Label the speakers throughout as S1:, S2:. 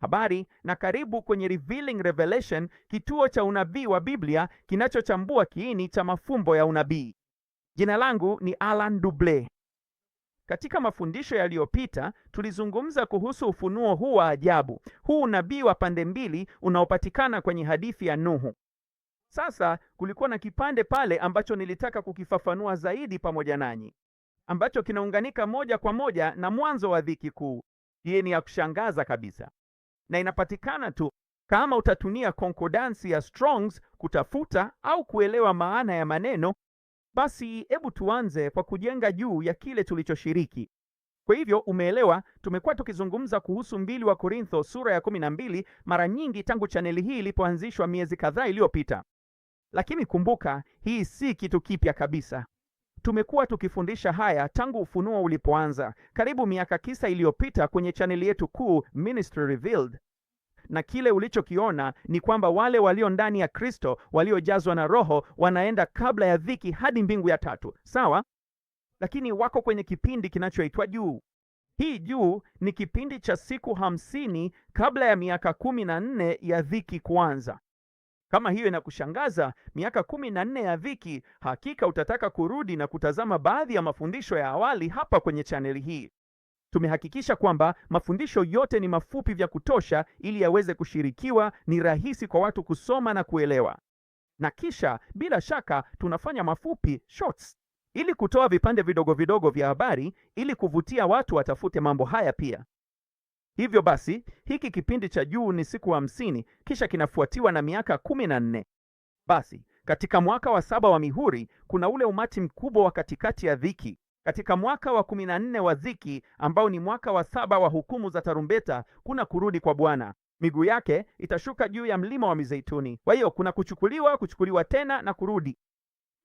S1: habari na karibu kwenye Revealing Revelation, kituo cha unabii wa Biblia kinachochambua kiini cha mafumbo ya unabii. Jina langu ni Alan Duble. Katika mafundisho yaliyopita tulizungumza kuhusu ufunuo huu wa ajabu, huu unabii wa pande mbili unaopatikana kwenye hadithi ya Nuhu. Sasa kulikuwa na kipande pale ambacho nilitaka kukifafanua zaidi pamoja nanyi, ambacho kinaunganika moja kwa moja na mwanzo wa dhiki kuu. Hii ni ya kushangaza kabisa, na inapatikana tu kama utatumia konkordansi ya Strong's kutafuta au kuelewa maana ya maneno. Basi hebu tuanze kwa kujenga juu ya kile tulichoshiriki. Kwa hivyo umeelewa, tumekuwa tukizungumza kuhusu 2 wa Korintho sura ya 12 mara nyingi tangu chaneli hii ilipoanzishwa miezi kadhaa iliyopita. Lakini kumbuka, hii si kitu kipya kabisa. Tumekuwa tukifundisha haya tangu ufunuo ulipoanza karibu miaka 9 iliyopita kwenye chaneli yetu kuu Ministry Revealed. Na kile ulichokiona ni kwamba wale walio ndani ya Kristo, waliojazwa na Roho, wanaenda kabla ya dhiki hadi mbingu ya tatu, sawa? Lakini wako kwenye kipindi kinachoitwa juu. Hii juu ni kipindi cha siku 50 kabla ya miaka 14 ya dhiki kuanza. Kama hiyo inakushangaza, miaka 14 ya dhiki, hakika utataka kurudi na kutazama baadhi ya mafundisho ya awali hapa kwenye chaneli hii. Tumehakikisha kwamba mafundisho yote ni mafupi vya kutosha ili yaweze kushirikiwa, ni rahisi kwa watu kusoma na kuelewa. Na kisha bila shaka tunafanya mafupi shorts ili kutoa vipande vidogo vidogo vya habari ili kuvutia watu watafute mambo haya pia. Hivyo basi, hiki kipindi cha juu ni siku 50, kisha kinafuatiwa na miaka 14. Basi, katika mwaka wa 7 wa mihuri, kuna ule umati mkubwa wa katikati ya dhiki. Katika mwaka wa 14 wa dhiki, ambao ni mwaka wa 7 wa hukumu za tarumbeta, kuna kurudi kwa Bwana. Miguu yake itashuka juu ya mlima wa Mizeituni. Kwa hiyo kuna kuchukuliwa tena na kurudi.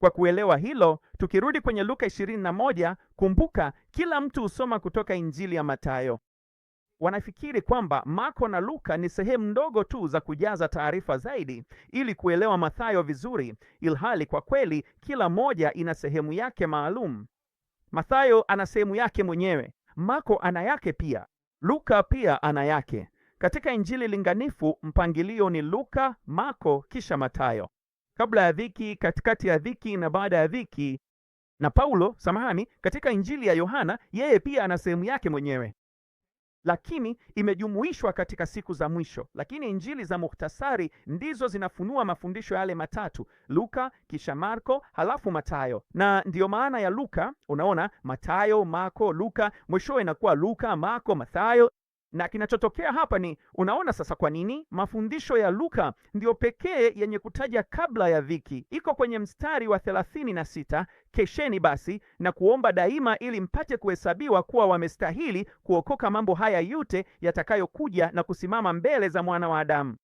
S1: Kwa kuelewa hilo, tukirudi kwenye Luka 21, kumbuka kila mtu husoma kutoka Injili ya Mathayo. Wanafikiri kwamba Marko na Luka ni sehemu ndogo tu za kujaza taarifa zaidi ili kuelewa Mathayo vizuri, ilhali kwa kweli kila moja ina sehemu yake maalum. Mathayo ana sehemu yake mwenyewe, Marko ana yake pia, Luka pia ana yake. Katika Injili linganifu mpangilio ni Luka, Marko kisha Mathayo. Kabla ya dhiki, katikati ya dhiki na baada ya dhiki. Na Paulo, katika Injili ya Yohana yeye pia ana sehemu yake mwenyewe, lakini imejumuishwa katika siku za mwisho. Lakini Injili za muhtasari ndizo zinafunua mafundisho yale matatu: Luka, kisha Marko, halafu Mathayo. Na ndiyo maana ya Luka, unaona, Mathayo, Marko, Luka, mwishowe inakuwa Luka, Marko, Mathayo. Na kinachotokea hapa ni, unaona sasa kwa nini mafundisho ya Luka ndio pekee yenye kutaja kabla ya dhiki. Iko kwenye mstari wa 36, kesheni basi na kuomba daima ili mpate kuhesabiwa kuwa wamestahili kuokoka mambo haya yote yatakayokuja na kusimama mbele za Mwana wa Adamu.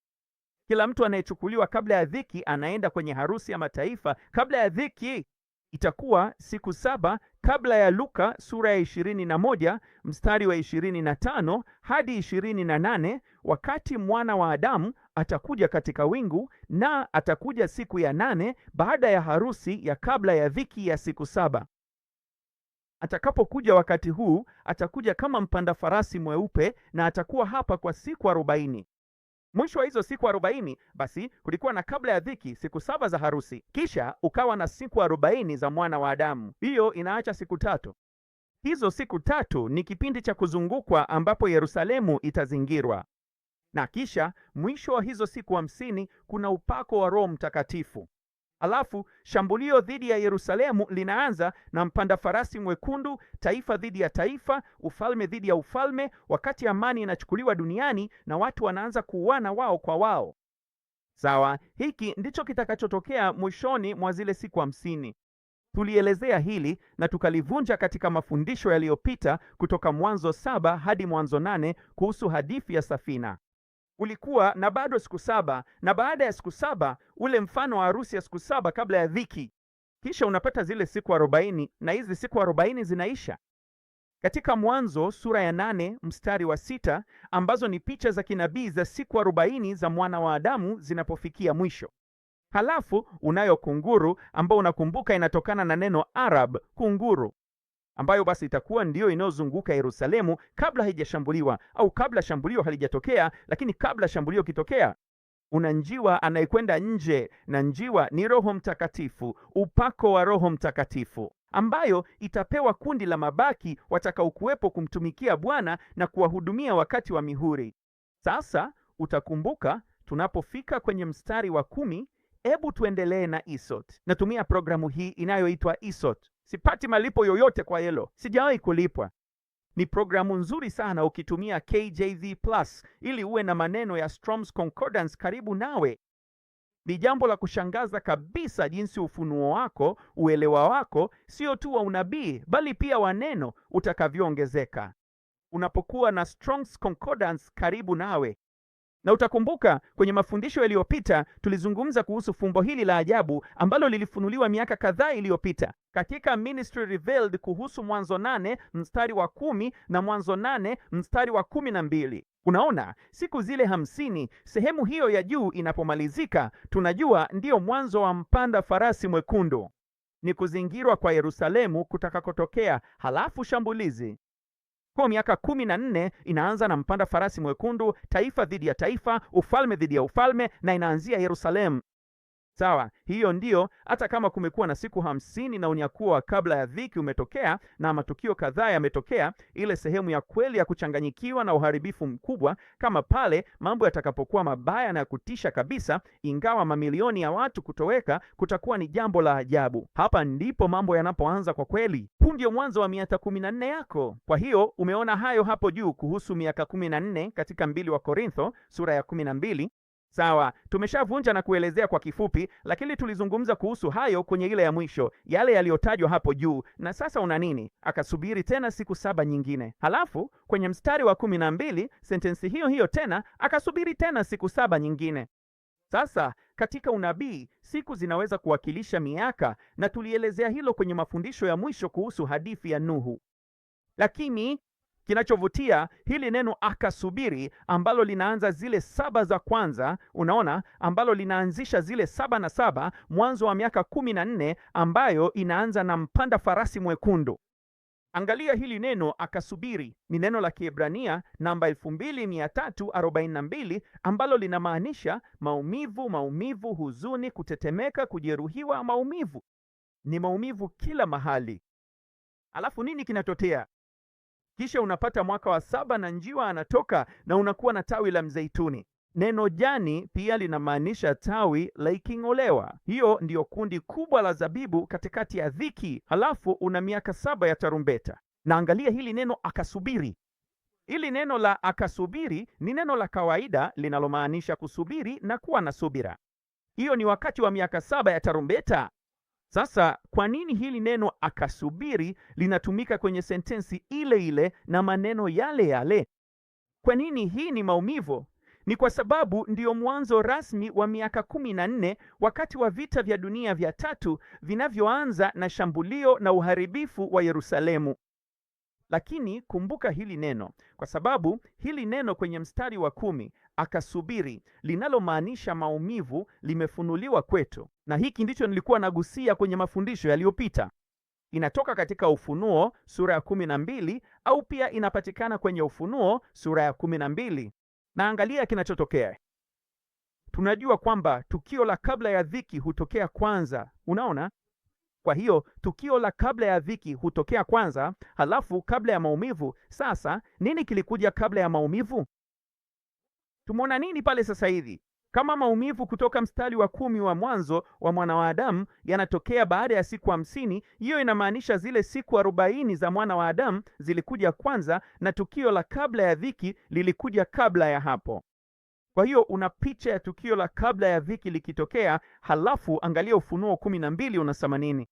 S1: Kila mtu anayechukuliwa kabla ya dhiki anaenda kwenye harusi ya mataifa. Kabla ya dhiki itakuwa siku 7 kabla ya Luka sura ya 21 mstari wa 25 hadi 28, wakati Mwana wa Adamu atakuja katika wingu, na atakuja siku ya 8 baada ya harusi ya kabla ya dhiki ya siku 7. Atakapokuja wakati huu, atakuja kama mpanda farasi mweupe, na atakuwa hapa kwa siku 40. Mwisho wa hizo siku 40, basi kulikuwa na kabla ya dhiki siku 7 za harusi, kisha ukawa na siku 40 za Mwana wa Adamu. Hiyo inaacha siku 3. Hizo siku 3 ni kipindi cha kuzungukwa ambapo Yerusalemu itazingirwa. Na kisha mwisho wa hizo siku 50 kuna upako wa Roho Mtakatifu. Alafu shambulio dhidi ya Yerusalemu linaanza na mpanda farasi mwekundu, taifa dhidi ya taifa, ufalme dhidi ya ufalme, wakati amani inachukuliwa duniani na watu wanaanza kuuana wao kwa wao. Sawa, hiki ndicho kitakachotokea mwishoni mwa zile siku 50. Tulielezea hili na tukalivunja katika mafundisho yaliyopita kutoka Mwanzo 7 hadi Mwanzo 8 kuhusu hadithi ya safina. Ulikuwa na bado siku 7, na baada ya siku 7 ule mfano wa harusi ya siku 7 kabla ya dhiki. Kisha unapata zile siku 40, na hizi siku 40 zinaisha katika Mwanzo sura ya 8 mstari wa 6, ambazo ni picha za kinabii za siku 40 za Mwana wa Adamu zinapofikia mwisho. Halafu unayo kunguru, ambao unakumbuka inatokana na neno Arab, kunguru. ambayo basi itakuwa ndiyo inayozunguka Yerusalemu kabla haijashambuliwa, au kabla shambulio halijatokea, lakini kabla shambulio kitokea. Una njiwa anayekwenda nje, na njiwa ni Roho Mtakatifu, upako wa Roho Mtakatifu, ambayo itapewa kundi la mabaki watakaokuwepo kumtumikia Bwana na kuwahudumia wakati wa mihuri. Sasa utakumbuka tunapofika kwenye mstari wa 10, hebu tuendelee na Isot. Natumia programu hii inayoitwa Isot. Sipati malipo yoyote kwa hilo, sijawahi kulipwa. Ni programu nzuri sana ukitumia KJV Plus ili uwe na maneno ya Strong's Concordance karibu nawe. Ni jambo la kushangaza kabisa jinsi ufunuo wako, uelewa wako, sio tu wa unabii bali pia wa neno utakavyoongezeka unapokuwa na Strong's Concordance karibu nawe. Na utakumbuka kwenye mafundisho yaliyopita tulizungumza kuhusu fumbo hili la ajabu ambalo lilifunuliwa miaka kadhaa iliyopita katika Ministry Revealed kuhusu Mwanzo 8 mstari wa 10 na Mwanzo 8 mstari wa 12. Unaona, siku zile 50, sehemu hiyo ya juu inapomalizika, tunajua ndiyo mwanzo wa mpanda farasi mwekundu. Ni kuzingirwa kwa Yerusalemu kutakakotokea, halafu shambulizi. Kwa miaka 14 inaanza na mpanda farasi mwekundu, taifa dhidi ya taifa, ufalme dhidi ya ufalme, na inaanzia Yerusalemu. Sawa, hiyo ndiyo. Hata kama kumekuwa na siku 50 na unyakuo wa kabla ya dhiki umetokea na matukio kadhaa yametokea, ile sehemu ya kweli ya kuchanganyikiwa na uharibifu mkubwa, kama pale mambo yatakapokuwa mabaya na ya kutisha kabisa, ingawa mamilioni ya watu kutoweka, kutakuwa ni jambo la ajabu. Hapa ndipo mambo yanapoanza kwa kweli. Huu ndio mwanzo wa miaka 14 yako. Kwa hiyo umeona hayo hapo juu kuhusu miaka 14 katika 2 wa Korintho sura ya 12. Sawa, tumeshavunja na kuelezea kwa kifupi, lakini tulizungumza kuhusu hayo kwenye ile ya mwisho, yale yaliyotajwa hapo juu. Na sasa una nini? Akasubiri tena siku 7 nyingine. Halafu kwenye mstari wa 12 sentensi hiyo hiyo tena, akasubiri tena siku 7 nyingine. Sasa katika unabii siku zinaweza kuwakilisha miaka, na tulielezea hilo kwenye mafundisho ya mwisho kuhusu hadithi ya Nuhu. Lakini kinachovutia, hili neno akasubiri ambalo linaanza zile 7 za kwanza, unaona, ambalo linaanzisha zile 7 na 7, mwanzo wa miaka 14 ambayo inaanza na mpanda farasi mwekundu. Angalia hili neno akasubiri, ni neno la Kiebrania namba 2342 ambalo linamaanisha maumivu, huzuni, kutetemeka, kujeruhiwa, maumivu. Ni maumivu kila mahali. Alafu nini kinatokea? Kisha unapata mwaka wa 7 na njiwa anatoka na unakuwa na tawi la mzeituni. Neno jani pia linamaanisha tawi la iking'olewa. Hiyo ndiyo kundi kubwa la zabibu katikati ya dhiki. Halafu una miaka 7 ya tarumbeta. Na angalia hili neno akasubiri. Hili neno la akasubiri ni neno la kawaida linalomaanisha kusubiri na kuwa na subira. Hiyo ni wakati wa miaka 7 ya tarumbeta. Sasa kwa nini hili neno akasubiri linatumika kwenye sentensi ile ile na maneno yale yale? Kwa nini hii ni maumivu? Ni kwa sababu ndiyo mwanzo rasmi wa miaka 14 wakati wa vita vya dunia vya 3 vinavyoanza na shambulio na uharibifu wa Yerusalemu. Lakini kumbuka hili neno, kwa sababu hili neno kwenye mstari wa 10 akasubiri linalomaanisha maumivu limefunuliwa kwetu, na hiki ndicho nilikuwa nagusia kwenye mafundisho yaliyopita. Inatoka katika Ufunuo sura ya 12 au pia inapatikana kwenye Ufunuo sura ya 12. Na angalia kinachotokea. Tunajua kwamba tukio la kabla ya dhiki hutokea kwanza, unaona? Kwa hiyo tukio la kabla ya dhiki hutokea kwanza, halafu kabla ya maumivu. Sasa nini kilikuja kabla ya maumivu? Tumeona nini pale sasa hivi? Kama maumivu kutoka mstari wa 10 wa mwanzo wa mwana wa Adamu yanatokea baada ya siku 50, hiyo inamaanisha zile siku 40 za mwana wa Adamu zilikuja kwanza, na tukio la kabla ya dhiki lilikuja kabla ya hapo. Kwa hiyo una picha ya tukio la kabla ya dhiki likitokea, halafu angalia Ufunuo 12 unasema nini?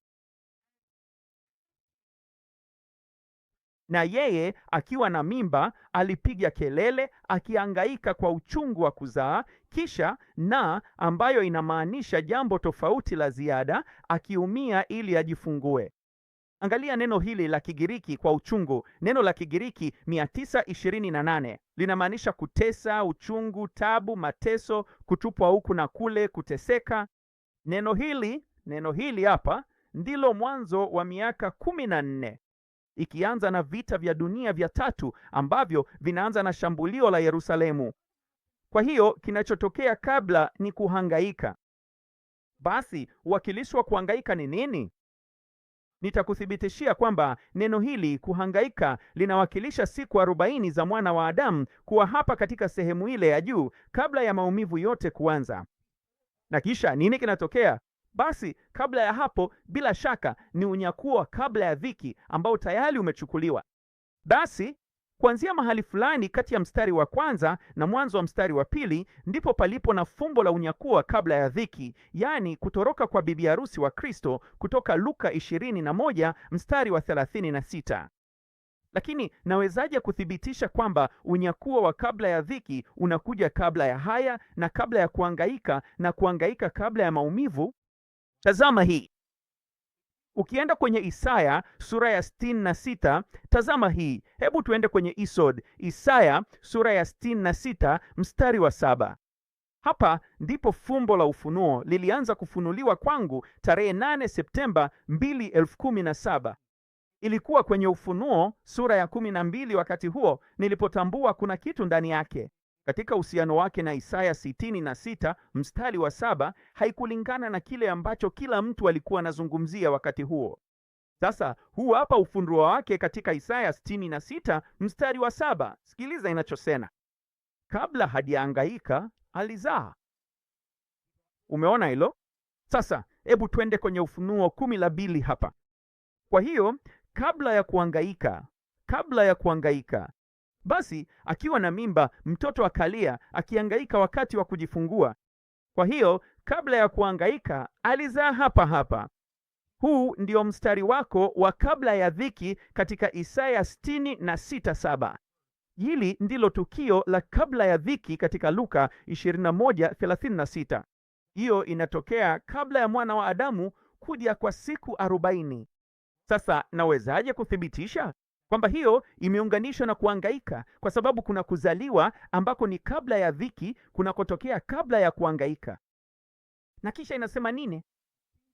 S1: Na yeye akiwa na mimba alipiga kelele akihangaika kwa uchungu wa kuzaa, kisha na ambayo inamaanisha jambo tofauti la ziada, akiumia ili ajifungue. Angalia neno hili la Kigiriki kwa uchungu. Neno la Kigiriki 928 linamaanisha kutesa, uchungu, tabu, mateso, kutupwa huku na kule, kuteseka. Neno hili hapa ndilo mwanzo wa miaka 14. ikianza na vita vya dunia vya tatu ambavyo vinaanza na shambulio la Yerusalemu. Kwa hiyo kinachotokea kabla ni kuhangaika. Basi uwakilishi wa kuhangaika ni nini? Nitakuthibitishia kwamba neno hili kuhangaika linawakilisha siku 40 za mwana wa Adamu kuwa hapa katika sehemu ile ya juu kabla ya maumivu yote kuanza. Na kisha nini kinatokea? Basi kabla ya hapo, bila shaka ni unyakuo kabla ya dhiki ambao tayari umechukuliwa. Basi kuanzia mahali fulani kati ya mstari wa kwanza na mwanzo wa mstari wa pili ndipo palipo na fumbo la unyakuo kabla ya dhiki, yaani kutoroka kwa bibi harusi wa Kristo, kutoka Luka 21 mstari wa 36. Lakini nawezaje kuthibitisha kwamba unyakuo wa kabla ya dhiki unakuja kabla ya haya na kabla ya kuhangaika na kuhangaika kabla ya maumivu? Tazama hii. Ukienda kwenye Isaya sura ya 66, tazama hii. Hebu tuende kwenye Isaya sura ya 66 mstari wa 7. Hapa ndipo fumbo la ufunuo lilianza kufunuliwa kwangu tarehe 8 Septemba 2017. Ilikuwa kwenye Ufunuo sura ya 12 wakati huo nilipotambua kuna kitu ndani yake. Katika uhusiano wake na Isaya 66 mstari wa 7 haikulingana na kile ambacho kila mtu alikuwa anazungumzia wakati huo. Sasa huu hapa ufunuo wake katika Isaya 66 mstari wa 7. Sikiliza inachosema. Kabla hajahangaika alizaa. Umeona hilo? Sasa hebu twende kwenye Ufunuo 12 hapa. Kwa hiyo kabla ya kuhangaika, basi akiwa na mimba mtoto akalia, akihangaika wakati wa kujifungua. Kwa hiyo kabla ya kuhangaika alizaa hapa. Huu ndio mstari wako wa kabla ya dhiki katika Isaya 66:7. Hili ndilo tukio la kabla ya dhiki katika Luka 21:36. Hiyo inatokea kabla ya mwana wa Adamu kuja kwa siku 40. Sasa nawezaje kuthibitisha kwamba hiyo imeunganishwa na kuhangaika? Kwa sababu kuna kuzaliwa ambako ni kabla ya dhiki kunakotokea kabla ya kuhangaika. Na kisha inasema nini?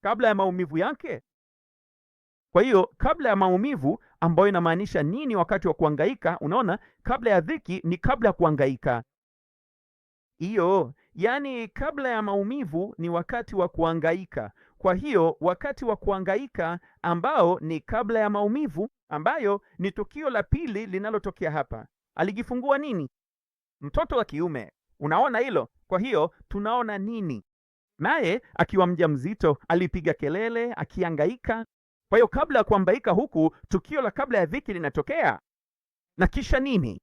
S1: Kabla ya maumivu yake. Kwa hiyo kabla ya maumivu, ambayo inamaanisha nini wakati wa kuhangaika? Unaona, kabla ya dhiki ni kabla ya kuhangaika. Hiyo yani, kabla ya maumivu ni wakati wa kuhangaika. Kwa hiyo wakati wa kuhangaika ambao ni kabla ya maumivu, ambayo ni tukio la pili linalotokea hapa. Alijifungua nini? Mtoto wa kiume. Unaona hilo? Kwa hiyo tunaona nini? Naye akiwa mjamzito alipiga kelele akihangaika. Kwa hiyo kabla ya kuhangaika huku, tukio la kabla ya dhiki linatokea. Na kisha nini?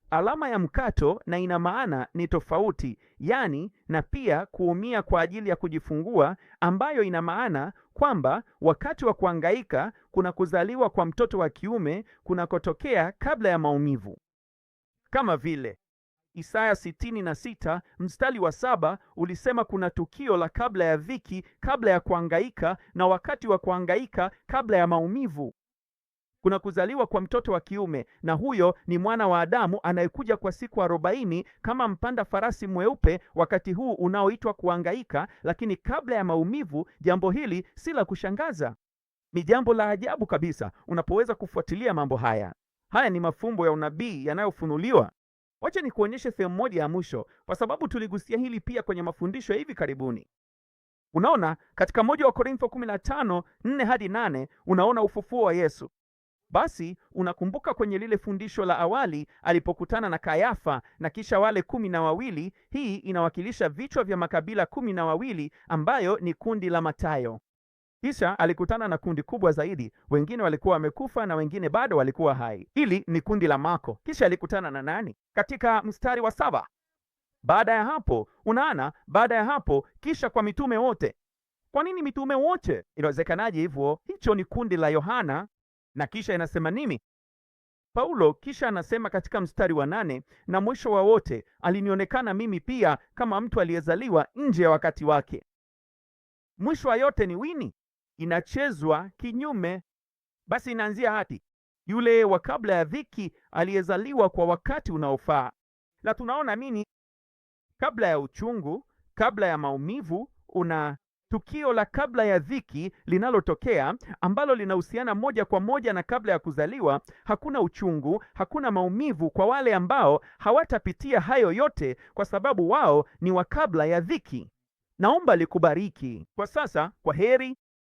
S1: Alama ya mkato, na ina maana ni tofauti, yani na pia kuumia kwa ajili ya kujifungua, ambayo ina maana kwamba wakati wa kuhangaika kuna kuzaliwa kwa mtoto wa kiume kunakotokea kabla ya maumivu. Kama vile Isaya 66 mstari wa 7 ulisema kuna tukio la kabla ya dhiki kabla ya kuhangaika, na wakati wa kuhangaika kabla ya maumivu kuna kuzaliwa kwa mtoto wa kiume, na huyo ni mwana wa Adamu anayekuja kwa siku 40 kama mpanda farasi mweupe, wakati huu unaoitwa kuhangaika. Lakini kabla ya maumivu, jambo hili si la kushangaza, ni jambo la ajabu kabisa unapoweza kufuatilia mambo haya. Haya ni mafumbo ya unabii yanayofunuliwa. Wacha nikuonyeshe sehemu moja ya mwisho, kwa sababu tuligusia hili pia kwenye mafundisho ya hivi karibuni. Unaona, katika 1 wa Korintho 15:4-8 unaona ufufuo wa Yesu. Basi unakumbuka kwenye lile fundisho la awali alipokutana na Kayafa na kisha wale 12. Hii inawakilisha vichwa vya makabila 12 ambayo ni kundi la Mathayo. Kisha alikutana na kundi kubwa zaidi, wengine walikuwa wamekufa na wengine bado walikuwa hai. Hili ni kundi la Marko. Kisha alikutana na nani? Katika mstari wa 7. Baada ya hapo, unaona, baada ya hapo kisha kwa mitume wote. Kwa nini mitume wote? Inawezekanaje hivyo? Hicho ni kundi la Yohana. Na kisha inasema nini? Paulo kisha anasema katika mstari wa 8, na mwisho wa wote alinionekana mimi pia kama mtu aliyezaliwa nje ya wakati wake. Mwisho wa yote ni wini, inachezwa kinyume. Basi inaanzia hati yule wa kabla ya dhiki aliyezaliwa kwa wakati unaofaa. Na tunaona nini? Kabla ya uchungu, kabla ya maumivu, una tukio la kabla ya dhiki linalotokea, ambalo linahusiana moja kwa moja na kabla ya kuzaliwa. Hakuna uchungu, hakuna maumivu kwa wale ambao hawatapitia hayo yote, kwa sababu wao ni wa kabla ya dhiki. Naomba likubariki. Kwa sasa, kwa heri